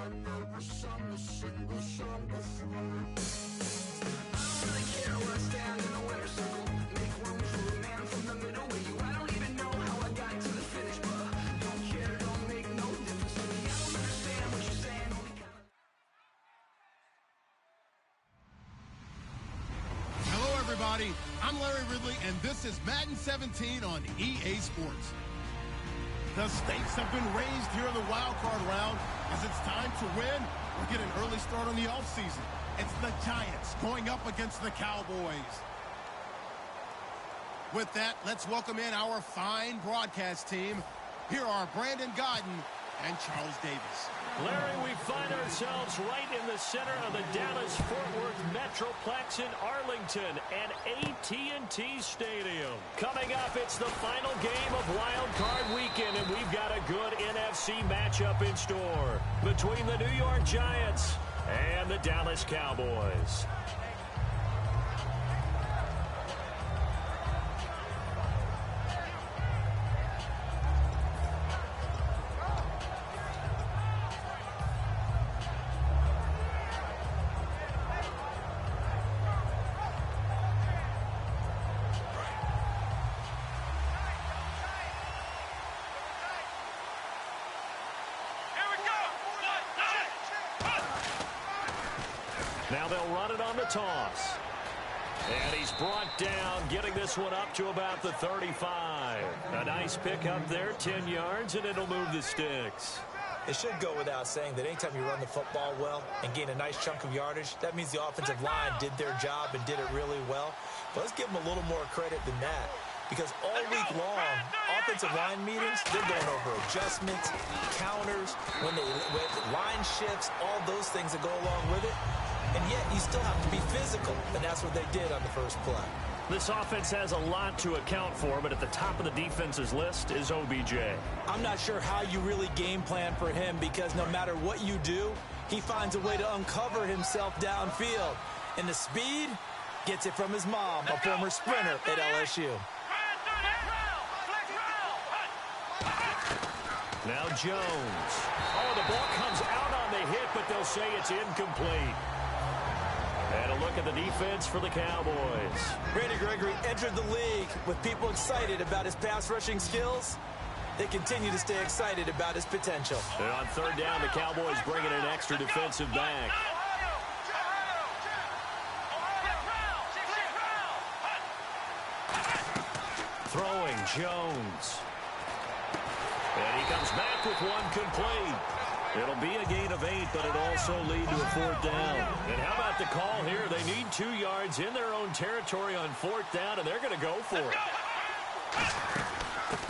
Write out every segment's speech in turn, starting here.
I never sung a single song before. I don't really care where I stand in the winner's circle. Make room for a man from the middle where you. I don't even know how I got to the finish, but don't care, don't make no difference to me. I don't understand what you're saying. Hello, everybody. I'm Larry Ridley, and this is Madden 17 on EA Sports. The stakes have been raised here in the wild card round as it's time to win or get an early start on the offseason. It's the Giants going up against the Cowboys. With that, let's welcome in our fine broadcast team. Here are Brandon Godden and Charles Davis. Larry, we find ourselves right in the center of the Dallas-Fort Worth Metroplex in Arlington at AT&T Stadium. Coming up, it's the final game of Wild Card Weekend, and we've got a good NFC matchup in store between the New York Giants and the Dallas Cowboys. Now they'll run it on the toss. And he's brought down, getting this one up to about the 35. A nice pick up there, 10 yards, and it'll move the sticks. It should go without saying that anytime you run the football well and gain a nice chunk of yardage, that means the offensive line did their job and did it really well. But let's give them a little more credit than that, because all week long, offensive line meetings, they're going over adjustments, counters, with line shifts, all those things that go along with it. And yet you still have to be physical, and that's what they did on the first play. This offense has a lot to account for, but at the top of the defense's list is OBJ. I'm not sure how you really game plan for him, because no matter what you do, he finds a way to uncover himself downfield. And the speed gets it from his mom, a former sprinter at LSU. Now Jones. Oh, the ball comes out on the hit, but they'll say it's incomplete. And a look at the defense for the Cowboys. Randy Gregory entered the league with people excited about his pass rushing skills. They continue to stay excited about his potential. And on third down, the Cowboys bringing an extra defensive back. Throwing Jones. And he comes back with one complete. It'll be a gain of 8, but it'll also lead to a fourth down. And how about the call here? They need 2 yards in their own territory on fourth down, and they're going to go for it.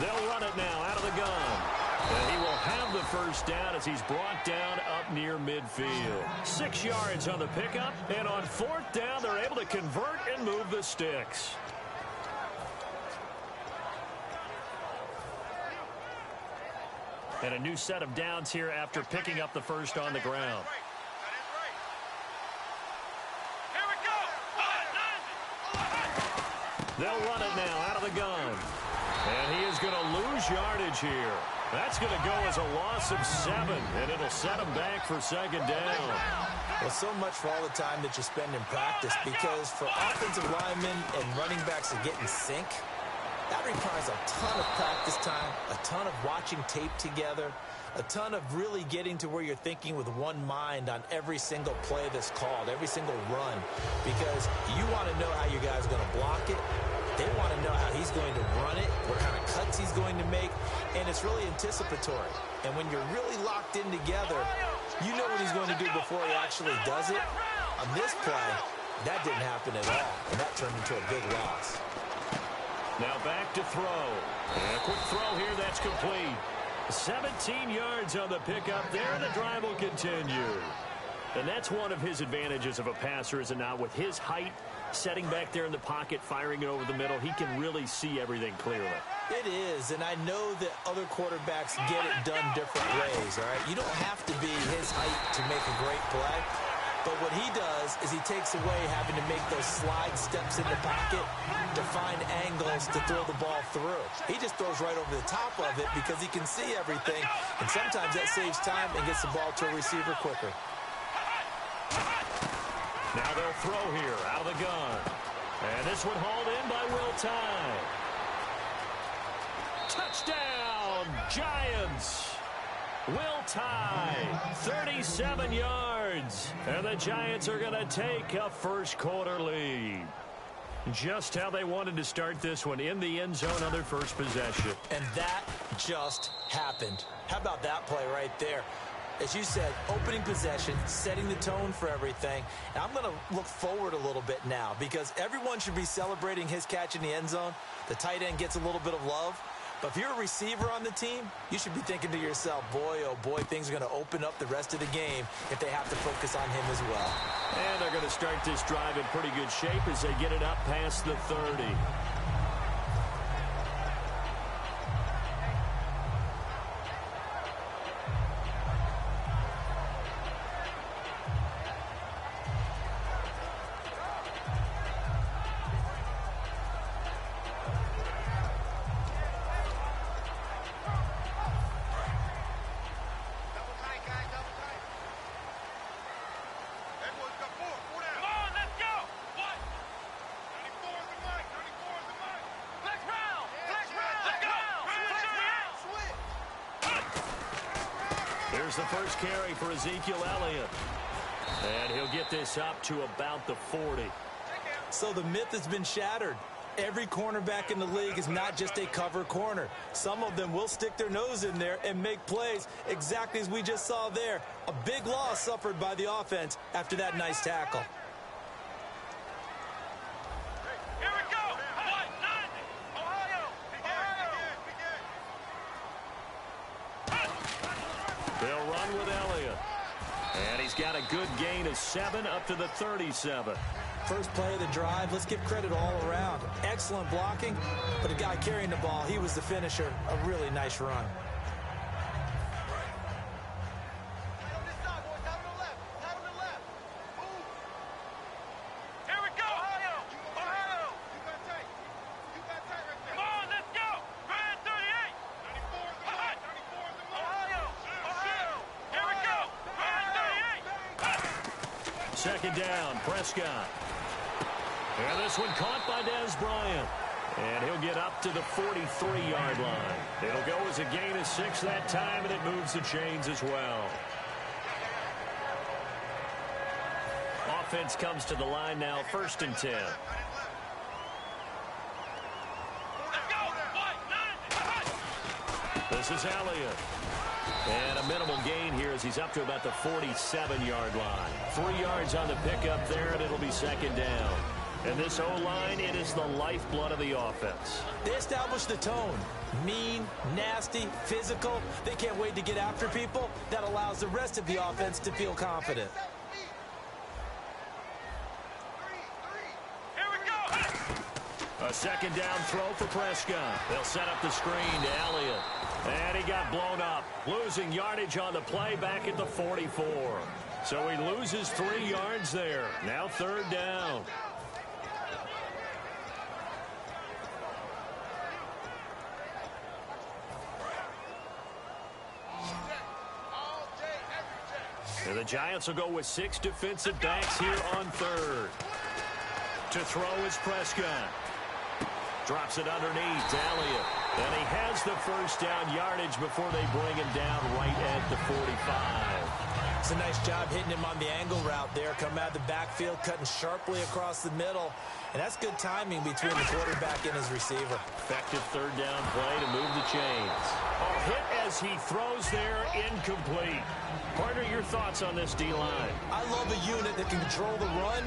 They'll run it now out of the gun. And he will have the first down as he's brought down up near midfield. 6 yards on the pickup, and on fourth down, they're able to convert and move the sticks. And a new set of downs here after picking up the first on the ground. They'll run it now out of the gun. And he is going to lose yardage here. That's going to go as a loss of 7, and it'll set him back for second down. Well, so much for all the time that you spend in practice, because for offensive linemen and running backs to get in sync, that requires a ton of practice time, a ton of watching tape together, a ton of really getting to where you're thinking with one mind on every single play that's called, every single run, because you want to know how your guy's going to block it. They want to know how he's going to run it, what kind of cuts he's going to make, and it's really anticipatory. And when you're really locked in together, you know what he's going to do before he actually does it. On this play, that didn't happen at all, and that turned into a big loss. Now back to throw. And a quick throw here, that's complete. 17 yards on the pickup there, and the drive will continue. And that's one of his advantages of a passer, is it not? With his height, setting back there in the pocket, firing it over the middle, he can really see everything clearly. It is, and I know that other quarterbacks get it done different ways, all right? You don't have to be his height to make a great play. But what he does is he takes away having to make those slide steps in the pocket to find angles to throw the ball through. He just throws right over the top of it because he can see everything, and sometimes that saves time and gets the ball to a receiver quicker. Now they'll throw here out of the gun. And this one hauled in by Will Tye. Touchdown, Giants! Will Tye, 37 yards. And the Giants are going to take a first-quarter lead. Just how they wanted to start this one, in the end zone on their first possession. And that just happened. How about that play right there? As you said, opening possession, setting the tone for everything. And I'm going to look forward a little bit now because everyone should be celebrating his catch in the end zone. The tight end gets a little bit of love. But if you're a receiver on the team, you should be thinking to yourself, boy, oh boy, things are going to open up the rest of the game if they have to focus on him as well. And they're going to start this drive in pretty good shape as they get it up past the 30. Here's the first carry for Ezekiel Elliott. And he'll get this up to about the 40. So the myth has been shattered. Every cornerback in the league is not just a cover corner. Some of them will stick their nose in there and make plays exactly as we just saw there. A big loss suffered by the offense after that nice tackle. They'll run with Elliott. And he's got a good gain of 7 up to the 37. First play of the drive, let's give credit all around. Excellent blocking, but the guy carrying the ball, he was the finisher. A really nice run. Second down, Prescott. And this one caught by Dez Bryant. And he'll get up to the 43-yard line. It'll go as a gain of 6 that time, and it moves the chains as well. Offense comes to the line now, 1st and 10. This is Elliott. And a minimal gain here as he's up to about the 47-yard line. 3 yards on the pickup there, and it'll be second down. And this O-line, it is the lifeblood of the offense. They established the tone. Mean, nasty, physical. They can't wait to get after people. That allows the rest of the offense to feel confident. A second down throw for Prescott. They'll set up the screen to Elliott. And he got blown up. Losing yardage on the play back at the 44. So he loses 3 yards there. Now 3rd down. And the Giants will go with 6 defensive backs here on 3rd. To throw is Prescott. Drops it underneath to Elliott. And he has the first down yardage before they bring him down right at the 45. It's a nice job hitting him on the angle route there. Coming out of the backfield, cutting sharply across the middle. And that's good timing between the quarterback and his receiver. Effective 3rd down play to move the chains. A hit as he throws there, incomplete. Partner, your thoughts on this D-line? I love a unit that can control the run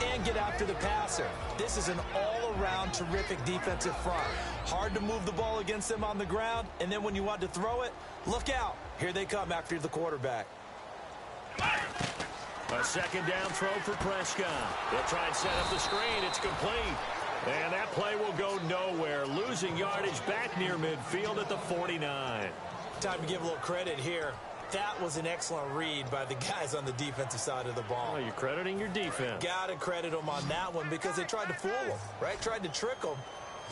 and get after the passer. This is an all-around terrific defensive front. Hard to move the ball against them on the ground, and then when you want to throw it, look out. Here they come after the quarterback. A second down throw for Prescott. They'll try and set up the screen. It's complete. And that play will go nowhere. Losing yardage back near midfield at the 49. Time to give a little credit here. That was an excellent read by the guys on the defensive side of the ball. Well, you're crediting your defense. Got to credit them on that one because they tried to fool them, right? Tried to trick them,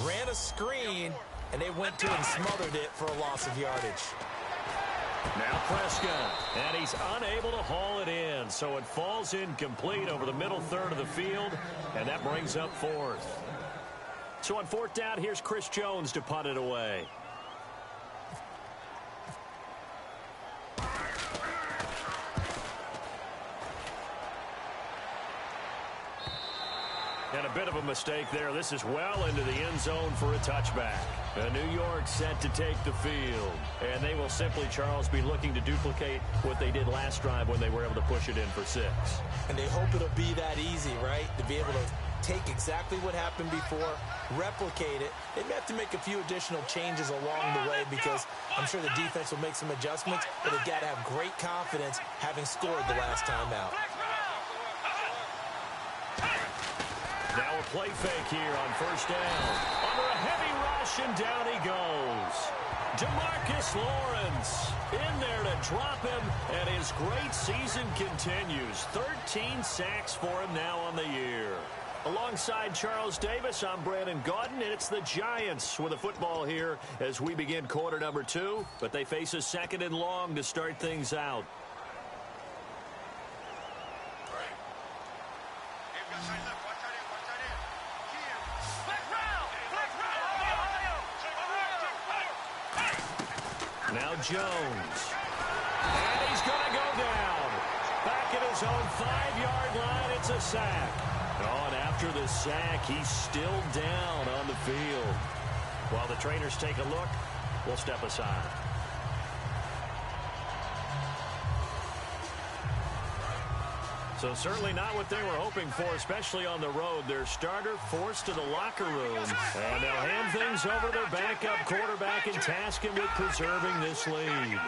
ran a screen, and they went to it and smothered it for a loss of yardage. Now Prescott, and he's unable to haul it in, so it falls incomplete over the middle third of the field, and that brings up fourth. So on fourth down, here's Chris Jones to punt it away. And a bit of a mistake there. This is well into the end zone for a touchback. New York set to take the field. And they will simply, Charles, be looking to duplicate what they did last drive when they were able to push it in for 6. And they hope it'll be that easy, right? To be able to take exactly what happened before, replicate it. They may have to make a few additional changes along the way because I'm sure the defense will make some adjustments, but they've got to have great confidence having scored the last time out. Now a play fake here on first down. Under a heavy rush, and down he goes. DeMarcus Lawrence in there to drop him, and his great season continues. 13 sacks for him now on the year. Alongside Charles Davis, I'm Brandon Gaudin, and it's the Giants with a football here as we begin quarter number 2, but they face a second and long to start things out. Now Jones. And he's going to go down. Back at his own 5-yard line, it's a sack. Oh, and after the sack, he's still down on the field. While the trainers take a look, we'll step aside. So certainly not what they were hoping for, especially on the road. Their starter forced to the locker room. And they'll hand things over their backup quarterback and task him with preserving this lead.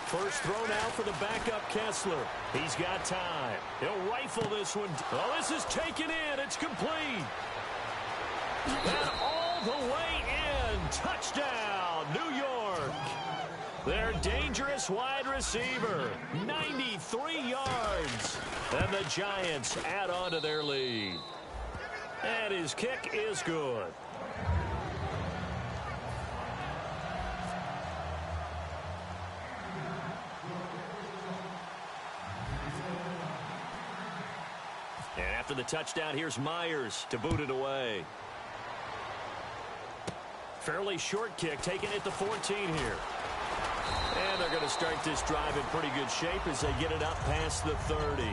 First throw now for the backup Kessler. He's got time. He'll rifle this one. Oh, this is taken in. It's complete. And all the way in. Touchdown, New York. Their dangerous wide receiver. 93 yards. And the Giants add on to their lead. And his kick is good. And after the touchdown, here's Myers to boot it away. Fairly short kick, taking it to 14 here. And they're going to start this drive in pretty good shape as they get it up past the 30.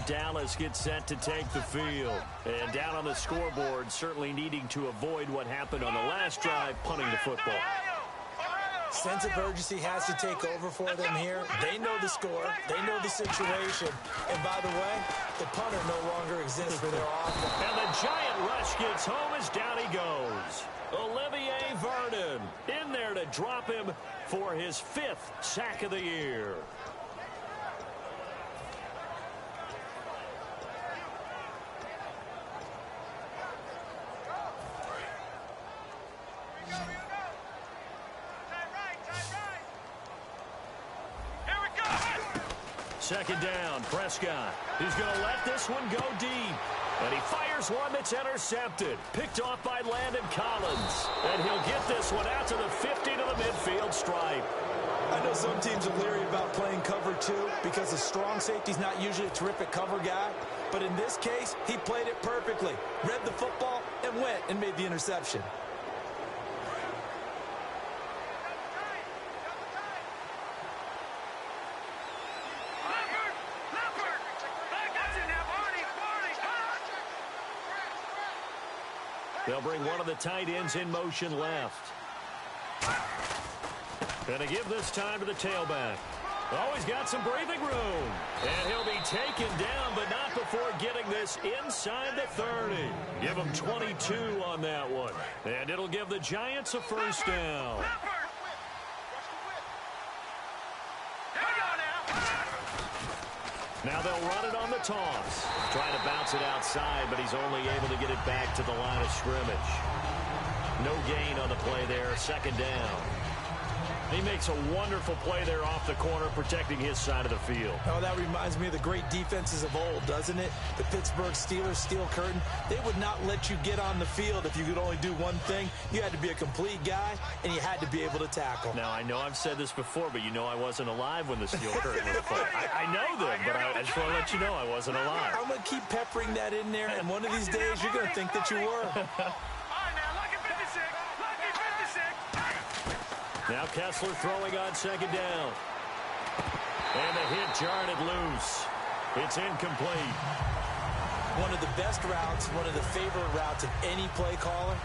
Dallas gets set to take the field. And down on the scoreboard, certainly needing to avoid what happened on the last drive, punting the football. Sense of urgency has to take over for them here. They know the score. They know the situation. And by the way, the punter no longer exists for their offense. And the giant rush gets home as down he goes. Olivier Vernon in there to drop him for his 5th sack of the year. Second down, Prescott. He's going to let this one go deep. And he fires one that's intercepted. Picked off by Landon Collins. And he'll get this one out to the 50 to the midfield stripe. I know some teams are leery about playing cover 2 because a strong safety's not usually a terrific cover guy. But in this case, he played it perfectly. Read the football and went and made the interception. They'll bring one of the tight ends in motion left. And to give this time to the tailback. Oh, he's got some breathing room. And he'll be taken down, but not before getting this inside the 30. Give him 22 on that one. And it'll give the Giants a first down. Now they'll run it on the toss. Trying to bounce it outside, but he's only able to get it back to the line of scrimmage. No gain on the play there, second down. He makes a wonderful play there off the corner, protecting his side of the field. Oh, that reminds me of the great defenses of old, doesn't it? The Pittsburgh Steelers, steel curtain. They would not let you get on the field if you could only do one thing. You had to be a complete guy, and you had to be able to tackle. Now, I know I've said this before, but you know I wasn't alive when the steel curtain was pulled. I know that, but I just want to let you know I wasn't alive. I'm going to keep peppering that in there, and one of these days you're going to think that you were. Now Kessler throwing on second down. And the hit jarred it loose. It's incomplete. One of the best routes, one of the favorite routes of any play caller.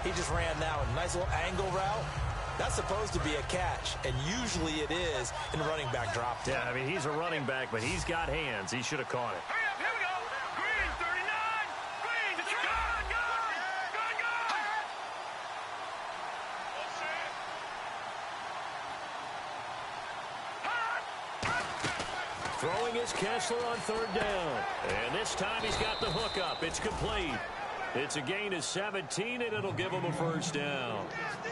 He just ran that one. Nice little angle route. That's supposed to be a catch, and usually it is in running back drop. Yeah, I mean, he's a running back, but he's got hands. He should have caught it. Throwing is Kessler on third down. And this time he's got the hook up. It's complete. It's a gain of 17, and it'll give him a first down.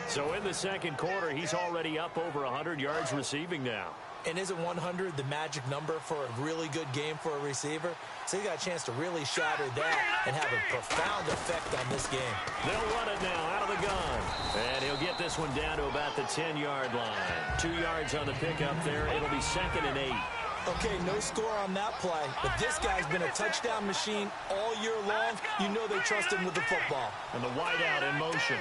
So in the second quarter, he's already up over 100 yards receiving now. And isn't 100 the magic number for a really good game for a receiver? So he got a chance to really shatter that and have a profound effect on this game. They'll run it now out of the gun. And he'll get this one down to about the 10-yard line. 2 yards on the pickup there. It'll be 2nd and 8. Okay, no score on that play, but this guy's been a touchdown machine all year long. You know they trust him with the football. And the wideout in motion.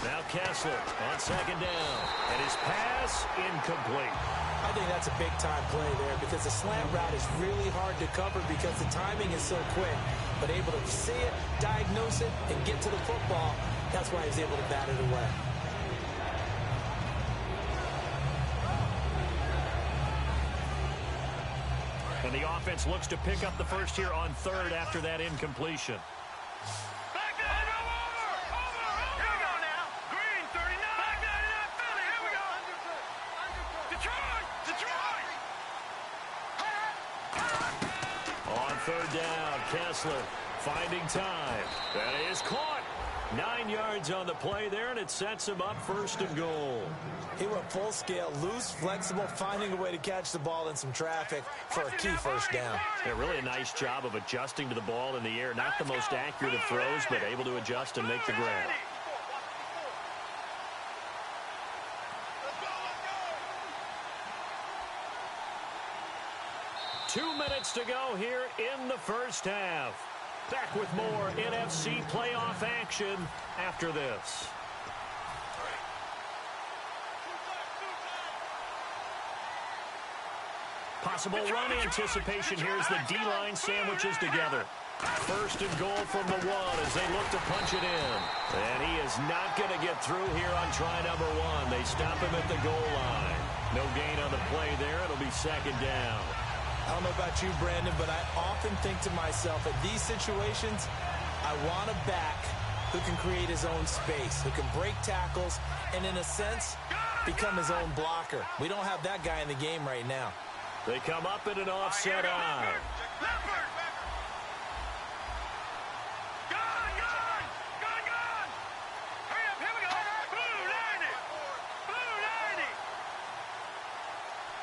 Now Kessler on second down. And his pass incomplete. I think that's a big-time play there because the slant route is really hard to cover because the timing is so quick. But able to see it, diagnose it, and get to the football, that's why he's able to bat it away. And the offense looks to pick up the first here on third after that incompletion. Third down, Kessler finding time. That is caught. 9 yards on the play there, and it sets him up 1st and goal. He went full scale, loose, flexible, finding a way to catch the ball in some traffic for a key first down. Yeah, really a nice job of adjusting to the ball in the air. Not the most accurate of throws, but able to adjust and make the grab. Two minutes to go here in the first half. Back with more NFC playoff action after this. Possible run anticipation here as the D-line sandwiches together. 1st and goal from the 1 as they look to punch it in. And he is not going to get through here on try number 1. They stop him at the goal line. No gain on the play there. It'll be 2nd down. I don't know about you, Brandon, but I often think to myself, at these situations, I want a back who can create his own space, who can break tackles, and in a sense, become his own blocker. We don't have that guy in the game right now. They come up in an offset eye.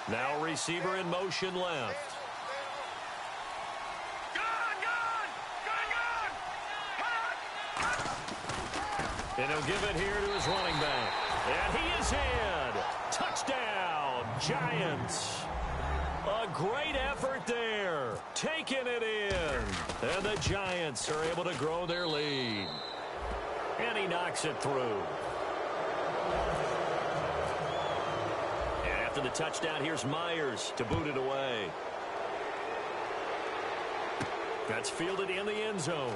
Now receiver in motion left. And he'll give it here to his running back. And he is in. Touchdown, Giants. A great effort there. Taking it in. And the Giants are able to grow their lead. And he knocks it through. And after the touchdown, here's Myers to boot it away. That's fielded in the end zone.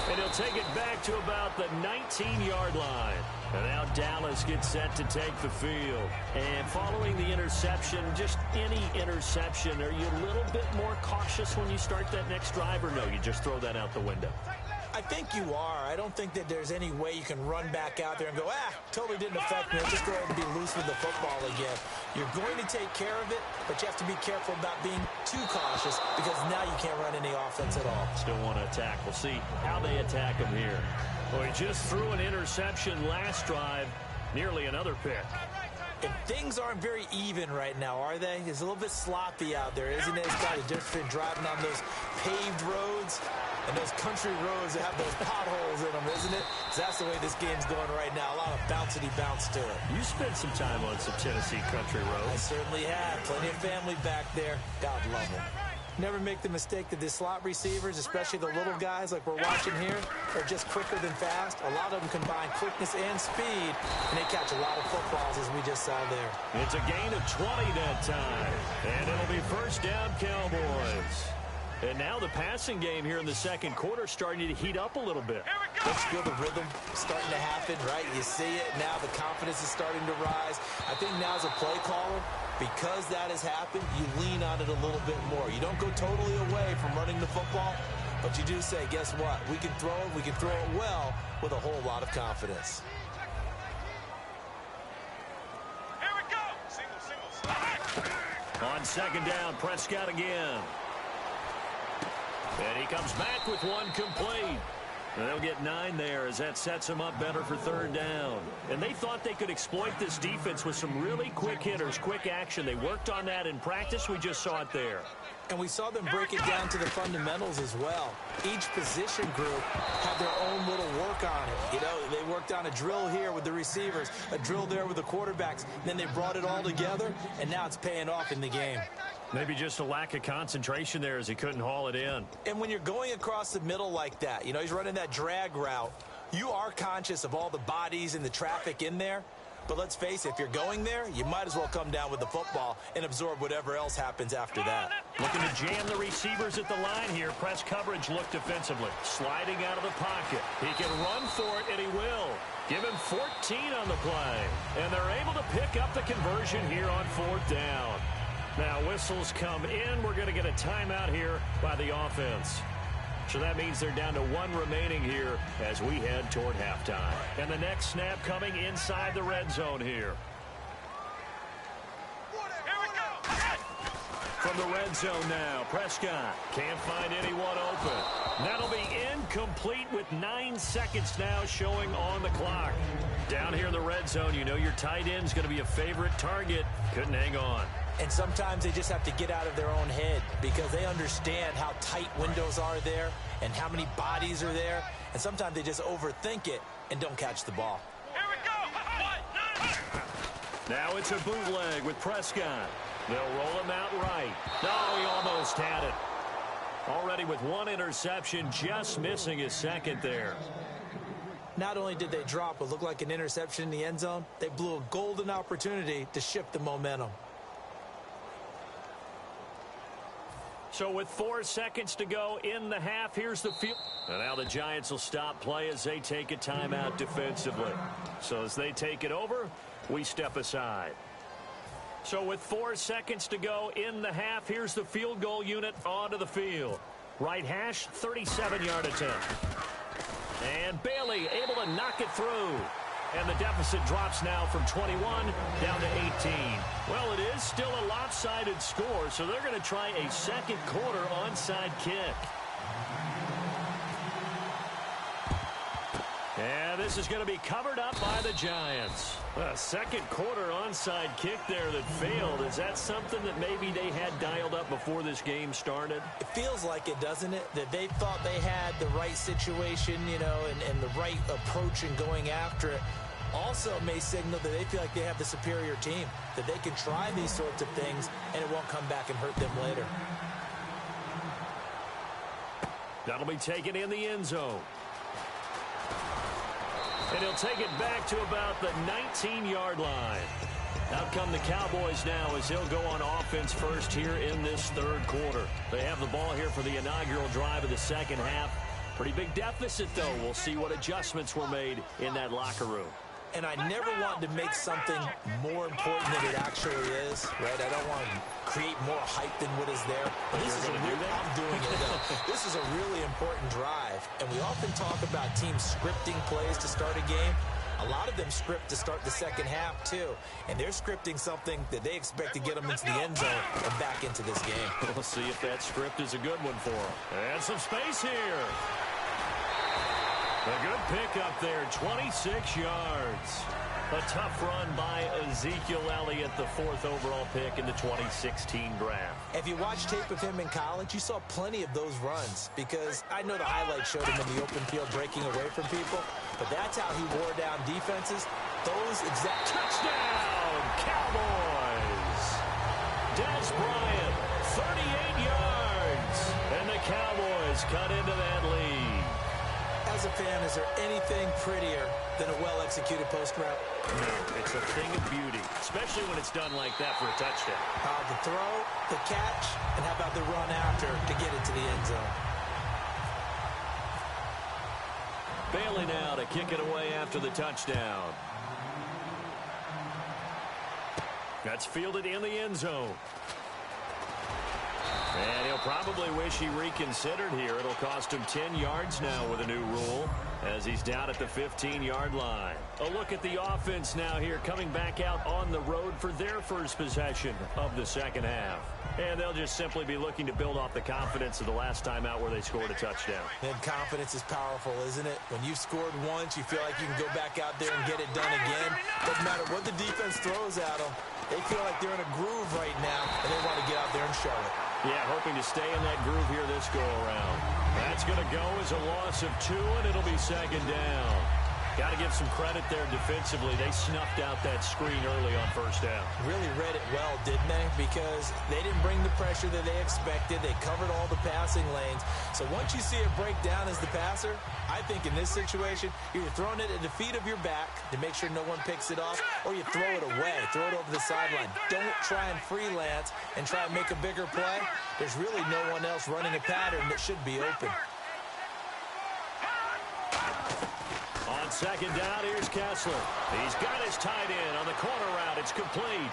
And he'll take it back to about the 19-yard line. And now Dallas gets set to take the field. And following the interception, just any interception, are you a little bit more cautious when you start that next drive, or no, you just throw that out the window? I think you are. I don't think that there's any way you can run back out there and go, totally didn't affect me. I'll just go ahead and be loose with the football again. You're going to take care of it, but you have to be careful about being too cautious because now you can't run any offense at all. Still want to attack. We'll see how they attack him here. Well, he just threw an interception last drive, nearly another pick. And things aren't very even right now, are they? It's a little bit sloppy out there, isn't it? It's got a different driving on those paved roads and those country roads that have those potholes in them, isn't it? That's the way this game's going right now. A lot of bouncy bounce to it. You spent some time on some Tennessee country roads. I certainly have. Plenty of family back there. God love them. Never make the mistake that the slot receivers, especially the little guys like we're watching here, are just quicker than fast. A lot of them combine quickness and speed, and they catch a lot of footballs, as we just saw there. It's a gain of 20 that time, and it'll be first down Cowboys. And now the passing game here in the second quarter starting to heat up a little bit. Let's feel the rhythm starting to happen, right? You see it now. The confidence is starting to rise. I think now as a play caller, because that has happened, you lean on it a little bit more. You don't go totally away from running the football, but you do say, guess what? We can throw it. We can throw it well with a whole lot of confidence. Here we go. Single. On second down, Prescott again. And he comes back with one complete. And they'll get 9 there as that sets them up better for third down. And they thought they could exploit this defense with some really quick hitters, quick action. They worked on that in practice. We just saw it there. And we saw them break it down to the fundamentals as well. Each position group had their own little work on it. You know, they worked on a drill here with the receivers, a drill there with the quarterbacks. Then they brought it all together, and now it's paying off in the game. Maybe just a lack of concentration there as he couldn't haul it in. And when you're going across the middle like that, you know, he's running that drag route, you are conscious of all the bodies and the traffic in there. But let's face it, if you're going there, you might as well come down with the football and absorb whatever else happens after that. Looking to jam the receivers at the line here. Press coverage look defensively. Sliding out of the pocket. He can run for it, and he will. Give him 14 on the play. And they're able to pick up the conversion here on fourth down. Now whistles come in. We're going to get a timeout here by the offense. So that means they're down to 1 remaining here as we head toward halftime. And the next snap coming inside the red zone here. From the red zone now, Prescott can't find anyone open. That'll be incomplete with 9 seconds now showing on the clock. Down here in the red zone, you know your tight end's going to be a favorite target. Couldn't hang on. And sometimes they just have to get out of their own head because they understand how tight windows are there and how many bodies are there. And sometimes they just overthink it and don't catch the ball. Here we go. Now it's a bootleg with Prescott. They'll roll him out right. No, he almost had it. Already with 1 interception, just missing his second there. Not only did they drop what looked like an interception in the end zone, they blew a golden opportunity to shift the momentum. So with 4 seconds to go in the half, here's the field. And now the Giants will stop play as they take a timeout defensively. So as they take it over, we step aside. So with 4 seconds to go in the half, here's the field goal unit onto the field. Right hash, 37-yard attempt. And Bailey able to knock it through. And the deficit drops now from 21 down to 18. Well, it is still a lopsided score, so they're going to try a second quarter onside kick. And this is going to be covered up by the Giants. A second quarter onside kick there that failed. Is that something that maybe they had dialed up before this game started? It feels like it, doesn't it? That they thought they had the right situation, you know, and the right approach in going after it. Also may signal that they feel like they have the superior team, that they can try these sorts of things and it won't come back and hurt them later. That'll be taken in the end zone. And he'll take it back to about the 19-yard line. Out come the Cowboys now as they'll go on offense first here in this third quarter. They have the ball here for the inaugural drive of the second half. Pretty big deficit, though. We'll see what adjustments were made in that locker room. And I never want to make something more important than it actually is, right? I don't want to create more hype than what is there. But this is I'm doing it, though. This is a really important drive. And we often talk about teams scripting plays to start a game. A lot of them script to start the second half, too. And they're scripting something that they expect to get them into the end zone and back into this game. We'll see if that script is a good one for them. And some space here. A good pickup there, 26 yards. A tough run by Ezekiel Elliott, the 4th overall pick in the 2016 draft. If you watched tape of him in college, you saw plenty of those runs because I know the highlights showed him in the open field breaking away from people, but that's how he wore down defenses. Those exact... Touchdown, Cowboys! Des Bryant, 38 yards. And the Cowboys cut into that lead. As a fan, is there anything prettier than a well-executed post route? No, it's a thing of beauty, especially when it's done like that for a touchdown. The throw, the catch, and how about the run after to get it to the end zone? Bailey now to kick it away after the touchdown. That's fielded in the end zone. And he'll probably wish he reconsidered here. It'll cost him 10 yards now with a new rule as he's down at the 15-yard line. A look at the offense now here coming back out on the road for their first possession of the second half. And they'll just simply be looking to build off the confidence of the last time out where they scored a touchdown. And confidence is powerful, isn't it? When you've scored once, you feel like you can go back out there and get it done again. Doesn't matter what the defense throws at them. They feel like they're in a groove right now, and they want to get out there and show it. Yeah, hoping to stay in that groove here this go-around. That's going to go as a loss of 2, and it'll be second down. Got to give some credit there defensively. They snuffed out that screen early on first down. Really read it well, didn't they? Because they didn't bring the pressure that they expected. They covered all the passing lanes. So once you see it break down as the passer, I think in this situation, you're throwing it at the feet of your back to make sure no one picks it off, or you throw it away, throw it over the sideline. Don't try and freelance and try and make a bigger play. There's really no one else running a pattern that should be open. On second down, here's Kessler. He's got his tight end on the corner route. It's complete.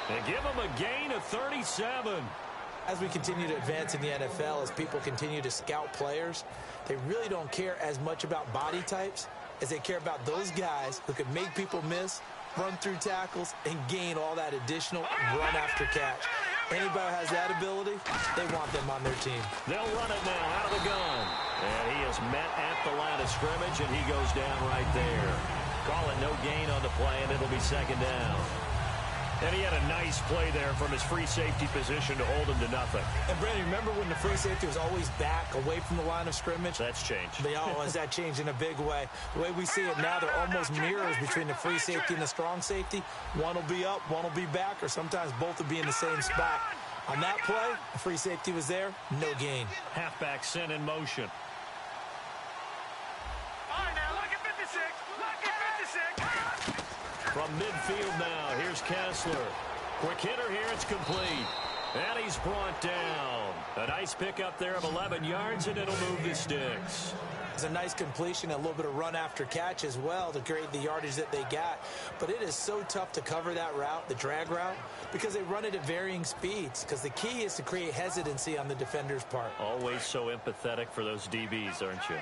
They give him a gain of 37. As we continue to advance in the NFL, as people continue to scout players, they really don't care as much about body types as they care about those guys who can make people miss, run through tackles, and gain all that additional run after catch. Anybody who has that ability, they want them on their team. They'll run it now out of the gun. And he is met at the line of scrimmage, and he goes down right there. Call it no gain on the play, and it'll be second down. And he had a nice play there from his free safety position to hold him to nothing. And, Brandon, remember when the free safety was always back, away from the line of scrimmage? That's changed. Has that changed in a big way? The way we see it now, they're almost mirrors between the free safety and the strong safety. One will be up, one will be back, or sometimes both will be in the same spot. On that play, the free safety was there, no gain. Halfback sent in motion. From midfield now, here's Kessler. Quick hitter here, it's complete. And he's brought down. A nice pickup there of 11 yards, and it'll move the sticks. It's a nice completion, a little bit of run after catch as well to create the yardage that they got. But it is so tough to cover that route, the drag route, because they run it at varying speeds. Because the key is to create hesitancy on the defender's part. Always so empathetic for those DBs, aren't you?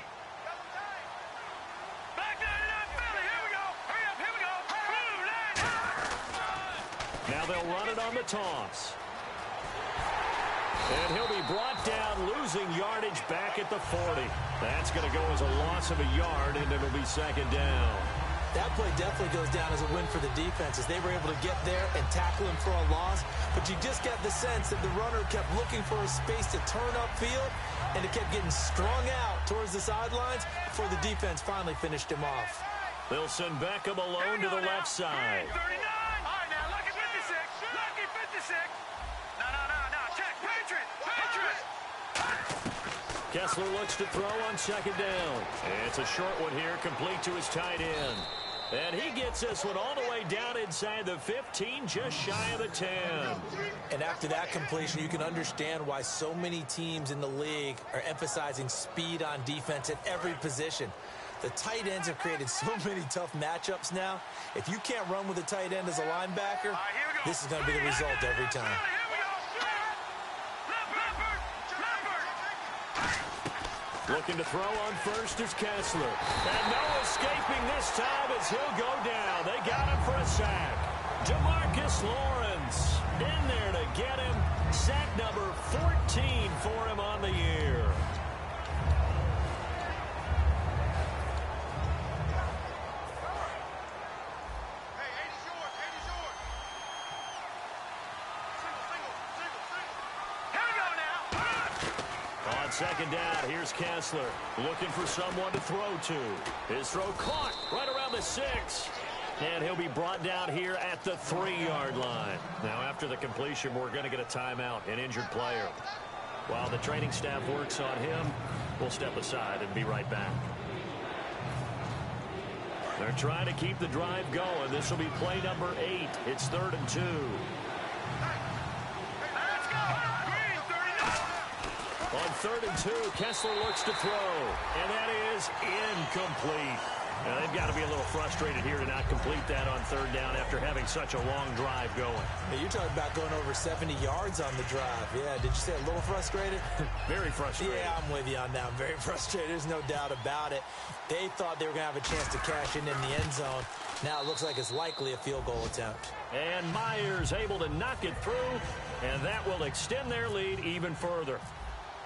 Now they'll run it on the toss. And he'll be brought down, losing yardage back at the 40. That's going to go as a loss of a yard, and it'll be second down. That play definitely goes down as a win for the defense as they were able to get there and tackle him for a loss. But you just got the sense that the runner kept looking for a space to turn upfield, and it kept getting strung out towards the sidelines before the defense finally finished him off. They'll send Beckham alone to the left side. Kessler looks to throw on second down. It's a short one here, complete to his tight end. And he gets this one all the way carry down inside the 15, just shy of the 10. And after that completion, you can understand why so many teams in the league are emphasizing speed on defense at every position. The tight ends have created so many tough matchups now. If you can't run with a tight end as a linebacker, this is going to be the result every time. Looking to throw on first is Kessler. And no escaping this time as he'll go down. They got him for a sack. Demarcus Lawrence in there to get him. Sack number 14 for him on the year. Second down, here's Kessler looking for someone to throw to. His throw caught right around the 6. And he'll be brought down here at the 3-yard line. Now, after the completion, we're going to get a timeout, an injured player. While the training staff works on him, we'll step aside and be right back. They're trying to keep the drive going. This will be play number 8. It's 3rd and 2. On 3rd and 2, Kessler looks to throw, and that is incomplete. Now, they've got to be a little frustrated here to not complete that on 3rd down after having such a long drive going. Now, you're talking about going over 70 yards on the drive. Yeah, did you say a little frustrated? Very frustrated. Yeah, I'm with you on that. I'm very frustrated. There's no doubt about it. They thought they were going to have a chance to cash in the end zone. Now it looks like it's likely a field goal attempt. And Myers able to knock it through, and that will extend their lead even further.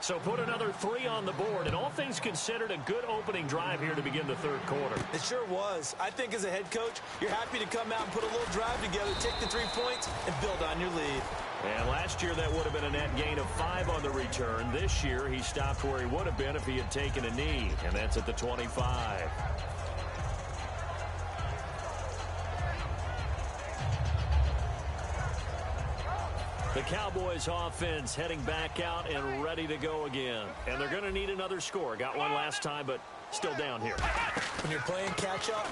So put another 3 on the board, and all things considered, a good opening drive here to begin the 3rd quarter. It sure was. I think as a head coach, you're happy to come out and put a little drive together, take the 3 points, and build on your lead. And last year, that would have been a net gain of 5 on the return. This year, he stopped where he would have been if he had taken a knee, and that's at the 25. The Cowboys offense heading back out and ready to go again. And they're going to need another score. Got one last time, but still down here. When you're playing catch-up,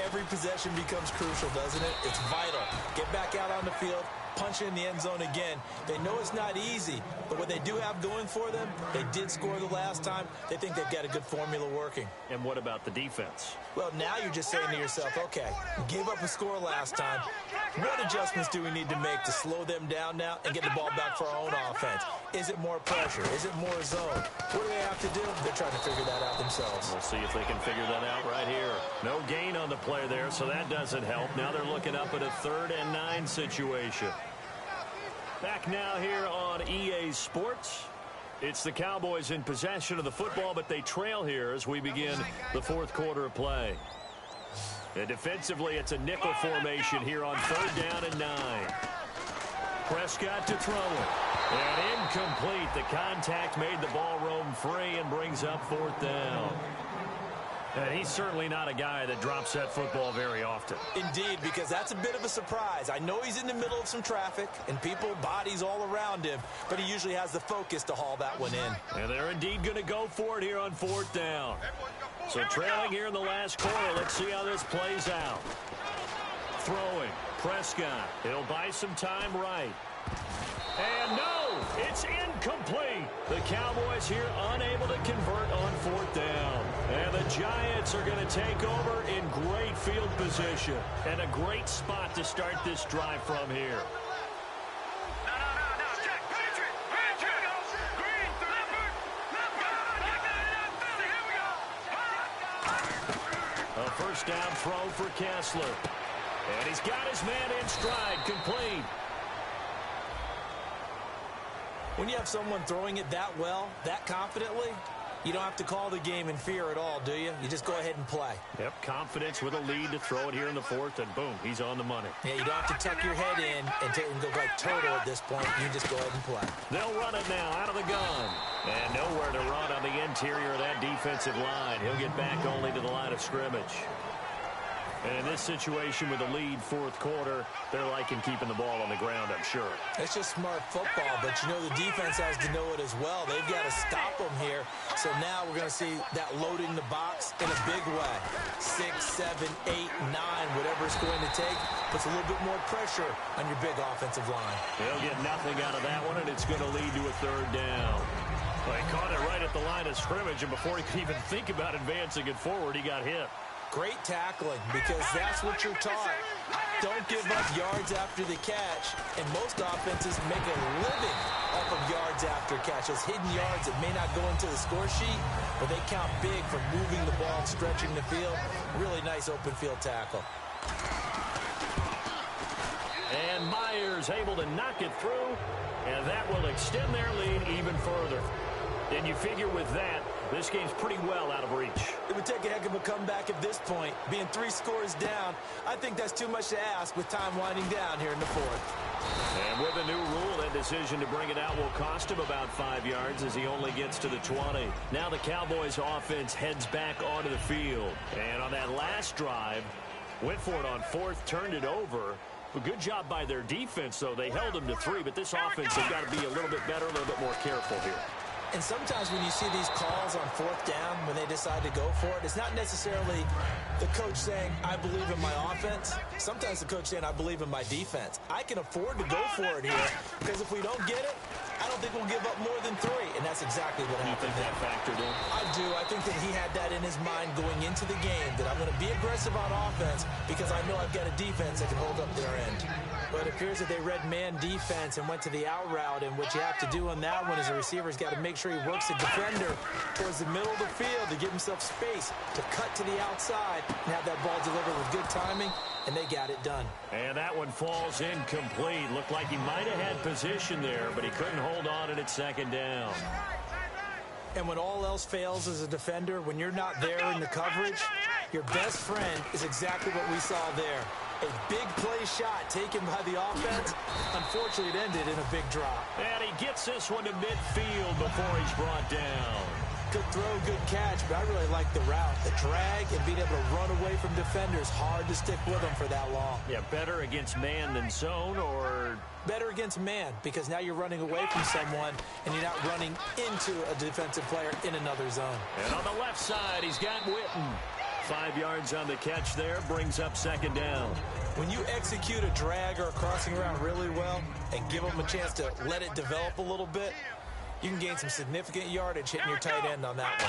every possession becomes crucial, doesn't it? It's vital. Get back out on the field, punch it in the end zone again. They know it's not easy, but what they do have going for them, they did score the last time. They think they've got a good formula working. And what about the defense? Well, now you're just saying to yourself, okay, gave up a score last time. What adjustments do we need to make to slow them down now and get the ball back for our own offense? Is it more pressure? Is it more zone? What do they have to do? They're trying to figure that out themselves. We'll see if they can figure that out right here. No gain on the play there, so that doesn't help. Now they're looking up at a 3rd and 9 situation. Back now here on EA Sports. It's the Cowboys in possession of the football, but they trail here as we begin the 4th quarter of play. And defensively, it's a nickel formation here on 3rd down and 9. Prescott to throw it. And incomplete. The contact made the ball roam free and brings up 4th down. And he's certainly not a guy that drops that football very often. Indeed, because that's a bit of a surprise. I know he's in the middle of some traffic and people, bodies all around him, but he usually has the focus to haul that one in. And they're indeed going to go for it here on 4th down. So trailing here in the last quarter, let's see how this plays out. Throwing, Prescott. He'll buy some time right. And no, it's incomplete. The Cowboys here unable to convert on 4th down. And the Giants are going to take over in great field position. And a great spot to start this drive from here. A first down throw for Kessler. And he's got his man in stride, complete. When you have someone throwing it that well, that confidently, you don't have to call the game in fear at all, do you? You just go ahead and play. Yep, confidence with a lead to throw it here in the 4th, and boom, he's on the money. Yeah, you don't have to tuck your head in and go like turtle at this point. You just go ahead and play. They'll run it now out of the gun. And nowhere to run on the interior of that defensive line. He'll get back only to the line of scrimmage. And in this situation with the lead fourth quarter, they're liking keeping the ball on the ground, I'm sure. It's just smart football, but you know the defense has to know it as well. They've got to stop them here. So now we're going to see that loading the box in a big way. 6, 7, 8, 9, whatever it's going to take, puts a little bit more pressure on your big offensive line. They'll get nothing out of that one, and it's going to lead to a third down. Well, he caught it right at the line of scrimmage, and before he could even think about advancing it forward, he got hit. Great tackling, because that's what you're taught. Don't give up yards after the catch, and most offenses make a living off of yards after catch. Those hidden yards that may not go into the score sheet, but they count big for moving the ball and stretching the field. Really nice open field tackle. And Myers able to knock it through, and that will extend their lead even further. And you figure with that, this game's pretty well out of reach. It would take a heck of a comeback at this point. Being 3 scores down, I think that's too much to ask with time winding down here in the fourth. And with a new rule, that decision to bring it out will cost him about 5 yards as he only gets to the 20. Now the Cowboys offense heads back onto the field. And on that last drive, went for it on fourth, turned it over. A good job by their defense, though. They held them to 3, but this offense, they've got to be a little bit better, a little bit more careful here. And sometimes when you see these calls on fourth down, when they decide to go for it, it's not necessarily the coach saying, I believe in my offense. Sometimes the coach saying, I believe in my defense. I can afford to go for it here, because if we don't get it, I don't think we'll give up more than 3, and that's exactly what happened. You think that factored in? I do. I think that he had that in his mind going into the game, that I'm going to be aggressive on offense because I know I've got a defense that can hold up their end. But it appears that they read man defense and went to the out route, and what you have to do on that one is the receiver's got to make sure he works the defender towards the middle of the field to give himself space to cut to the outside and have that ball delivered with good timing, and they got it done. And that one falls incomplete. Looked like he might have had position there, but he couldn't hold on at second down. And when all else fails as a defender, when you're not there in the coverage, your best friend is exactly what we saw there. A big play shot taken by the offense. Unfortunately, it ended in a big drop. And he gets this one to midfield before he's brought down. Good throw, good catch, but I really like the route. The drag and being able to run away from defenders. Hard to stick with them for that long. Yeah, better against man than zone, or... Better against man, because now you're running away from someone and you're not running into a defensive player in another zone. And on the left side, he's got Witten. 5 yards on the catch there, brings up second down. When you execute a drag or a crossing route really well and give them a chance to let it develop a little bit, you can gain some significant yardage hitting your tight end on that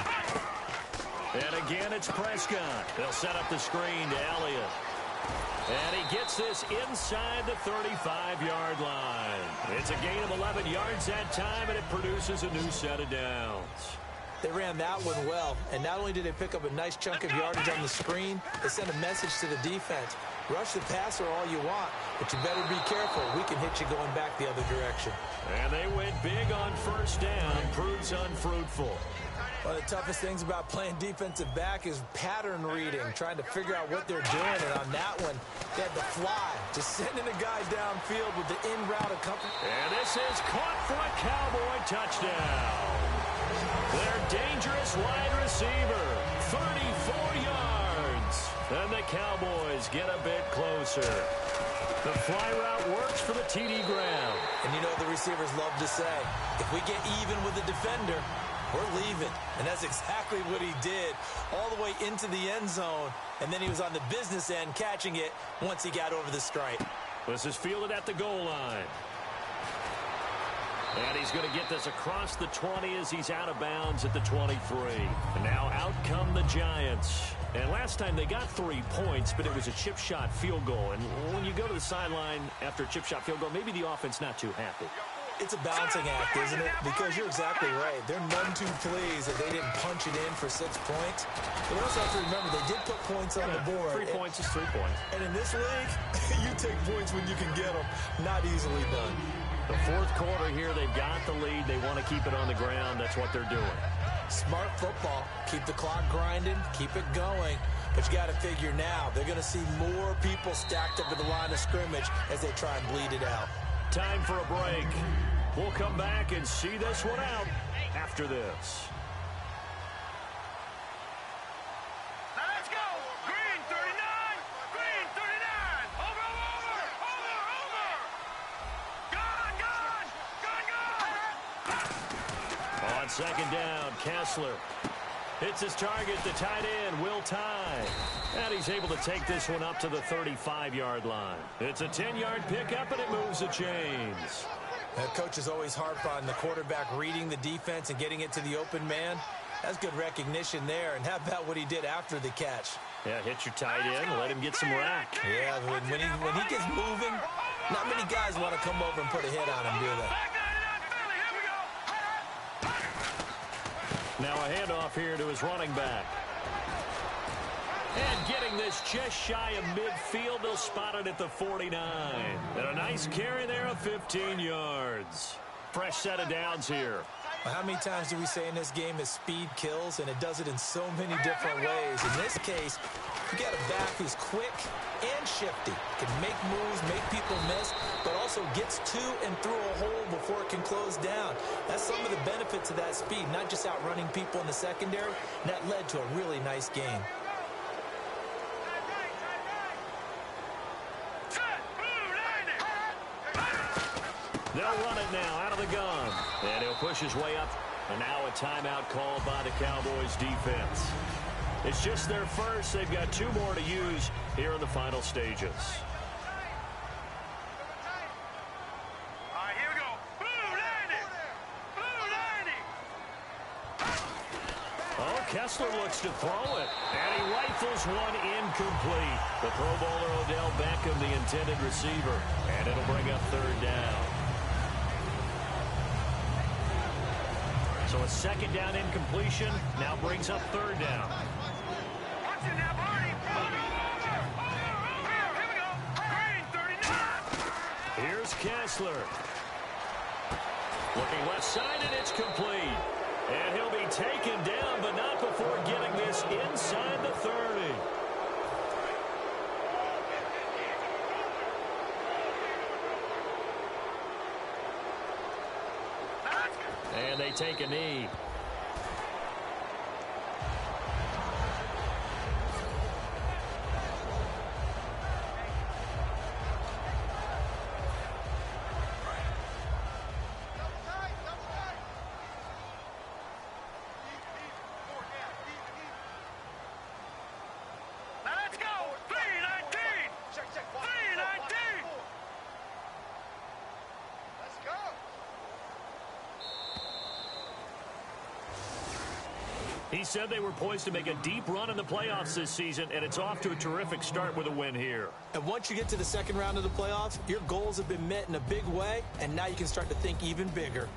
one. And again, it's Prescott. They'll set up the screen to Elliott. And he gets this inside the 35-yard line. It's a gain of 11 yards that time, and it produces a new set of downs. They ran that one well, and not only did they pick up a nice chunk of yardage on the screen, they sent a message to the defense. Rush the passer all you want, but you better be careful. We can hit you going back the other direction. And they went big on first down. Proves unfruitful. One of the toughest things about playing defensive back is pattern reading, trying to figure out what they're doing. And on that one, they had to fly, just sending a guy downfield with the in-route accompaniment. And this is caught for a Cowboy touchdown. Their dangerous wide receiver, 34 yards. And the Cowboys get a bit closer. The fly route works for the TD grab. And you know the receivers love to say, if we get even with the defender, we're leaving. And that's exactly what he did, all the way into the end zone. And then he was on the business end catching it once he got over the stripe. This is fielded at the goal line. And he's going to get this across the 20 as he's out of bounds at the 23. And now out come the Giants. And last time they got 3 points, but it was a chip shot field goal. And when you go to the sideline after a chip shot field goal, maybe the offense not too happy. It's a balancing act, isn't it? Because you're exactly right. They're none too pleased that they didn't punch it in for 6 points. But we also have to remember they did put points on the board. 3 points is 3 points. And in this league, you take points when you can get them. Not easily done. The fourth quarter here, they've got the lead. They want to keep it on the ground. That's what they're doing. Smart football. Keep the clock grinding. Keep it going. But you got to figure now, they're going to see more people stacked up at the line of scrimmage as they try and bleed it out. Time for a break. We'll come back and see this one out after this. Let's go! Green 39! On second down, Kessler hits his target, the tight end, Will Tye. And he's able to take this one up to the 35-yard line. It's a 10-yard pickup, and it moves the chains. Coaches always harp on the quarterback reading the defense and getting it to the open man. That's good recognition there. And how about what he did after the catch? Yeah, hit your tight end, let him get some rack. Yeah, when he gets moving, not many guys want to come over and put a hit on him, do they? Now a handoff here to his running back. And getting this just shy of midfield, they'll spot it at the 49. And a nice carry there of 15 yards. Fresh set of downs here. Well, how many times do we say in this game that speed kills, and it does it in so many different ways? In this case, you got a back who's quick and shifty, can make moves, make people miss, but also gets to and through a hole before it can close down. That's some of the benefits of that speed, not just outrunning people in the secondary. And that led to a really nice game. They'll run it now out of the gun. And he'll push his way up. And now a timeout called by the Cowboys defense. It's just their first. They've got 2 more to use here in the final stages. All right, here we go. Blue 90. Oh, Kessler looks to throw it. And he rifles one incomplete. The Pro Bowler Odell Beckham, the intended receiver. And it'll bring up 3rd down. So a 2nd down incompletion now brings up 3rd down. Watch it now, Barney. Here we go. Green 39. Here's Kessler. Looking left side, and it's complete. And he'll be taken down, but not before getting this inside the 30. And they take a knee. Let's go. 319. Check. 319. Let's go. He said they were poised to make a deep run in the playoffs this season, and it's off to a terrific start with a win here. And once you get to the 2nd round of the playoffs, your goals have been met in a big way, and now you can start to think even bigger.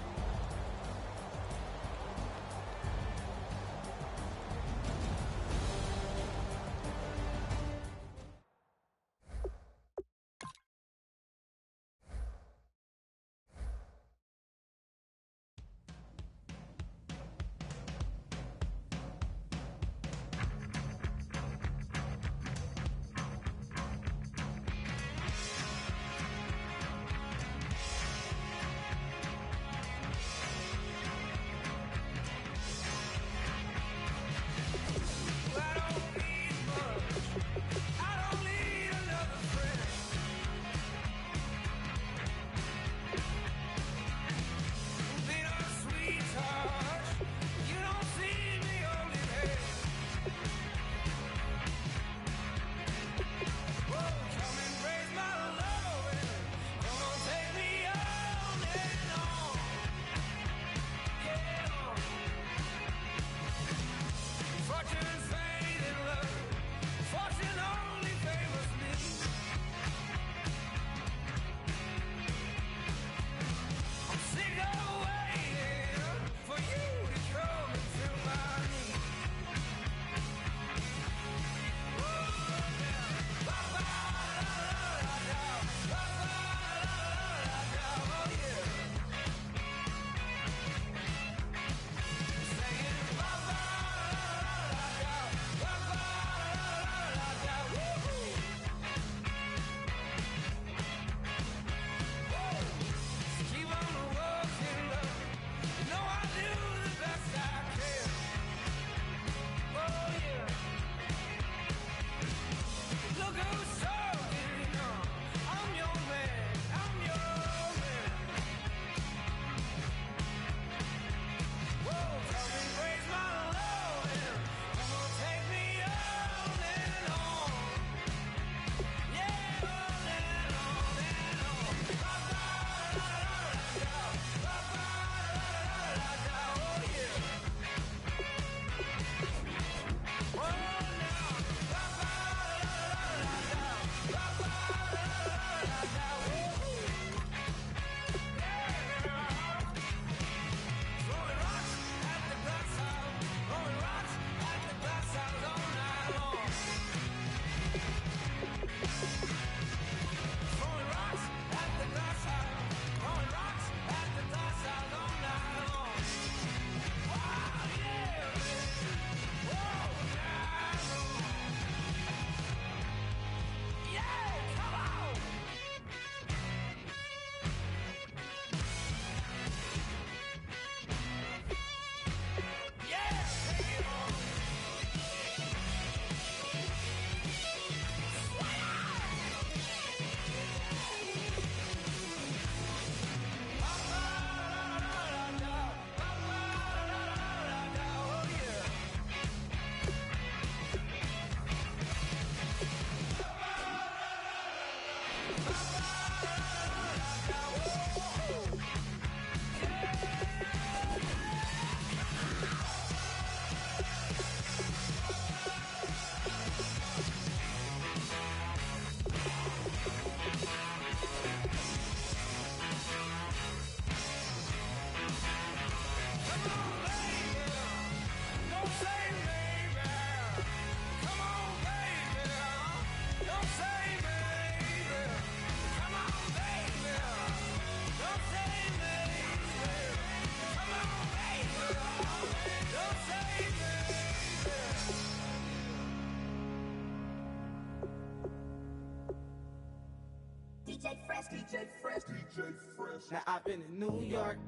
Now I've been in New York,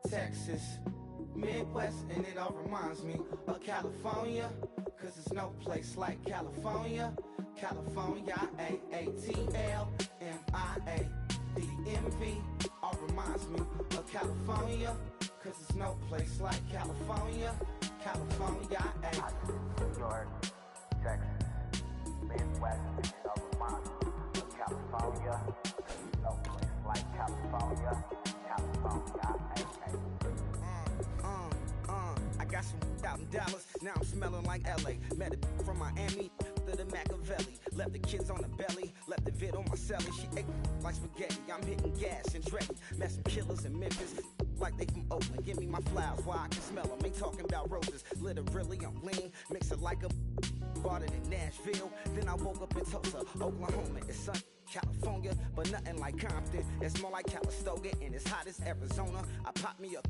Texas, Midwest, and it all reminds me of California, cause there's no place like California. California, A-A-T-L-M-I-A-D-M-V, all reminds me of California, cause there's no place like California. California, New York, Texas, Midwest, and it all reminds me of California, cause there's no place like California. California, I got some out in Dallas, now I'm smelling like LA. Met a from Miami to the Machiavelli. Left the kids on the belly, left the vid on my celly. She ate like spaghetti, I'm hitting gas and Dreddy. Met some killers in Memphis, like they from Oakland. Give me my flowers while I can smell them. Ain't talking about roses, literally I'm lean. Mix it like a bought it in Nashville. Then I woke up in Tulsa, Oklahoma. It's sun. California, but nothing like Compton. It's more like Calistoga, and it's hot as Arizona. I pop me a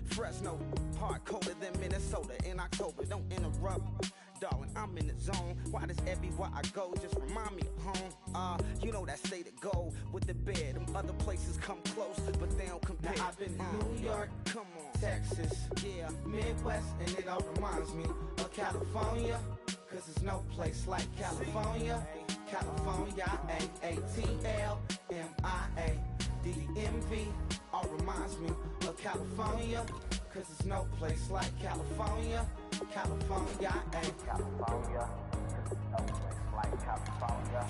Fresno, hard colder than Minnesota in October. Don't interrupt, darling, I'm in the zone. Why does everywhere I go just remind me of home? You know that state of gold with the bed. Them other places come close, but they don't compare. Now I've been in New York, come on, Texas, yeah, Midwest, and it all reminds me of California, cause there's no place like California. California, A-A-T-L-M-I-A-D-M-V, all reminds me of California, cause there's no place like California. California, California, cause there's no place like California.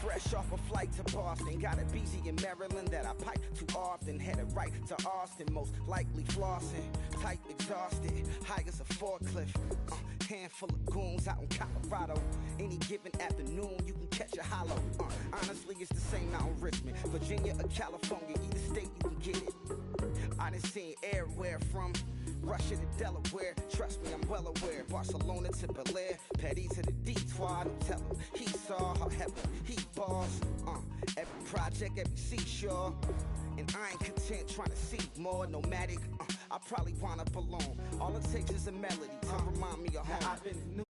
fresh off a flight to Boston, got a BZ in Maryland that I pipe too often. Headed right to Austin, most likely flossing. Tight, exhausted, high as a forklift. Handful of goons out in Colorado. Any given afternoon, you can catch a hollow. Honestly, it's the same out in Richmond, Virginia or California. Either state, you can get it. I done seen everywhere from Russia to Delaware. Trust me, I'm well aware. Barcelona to Bel Air, Petty to the Detroit. Don't tell him he saw her heaven. He balls. Every project, every seashore. And I ain't content trying to see more. Nomadic, I probably wind up alone. All it takes is a melody to remind me of home. Now I've been in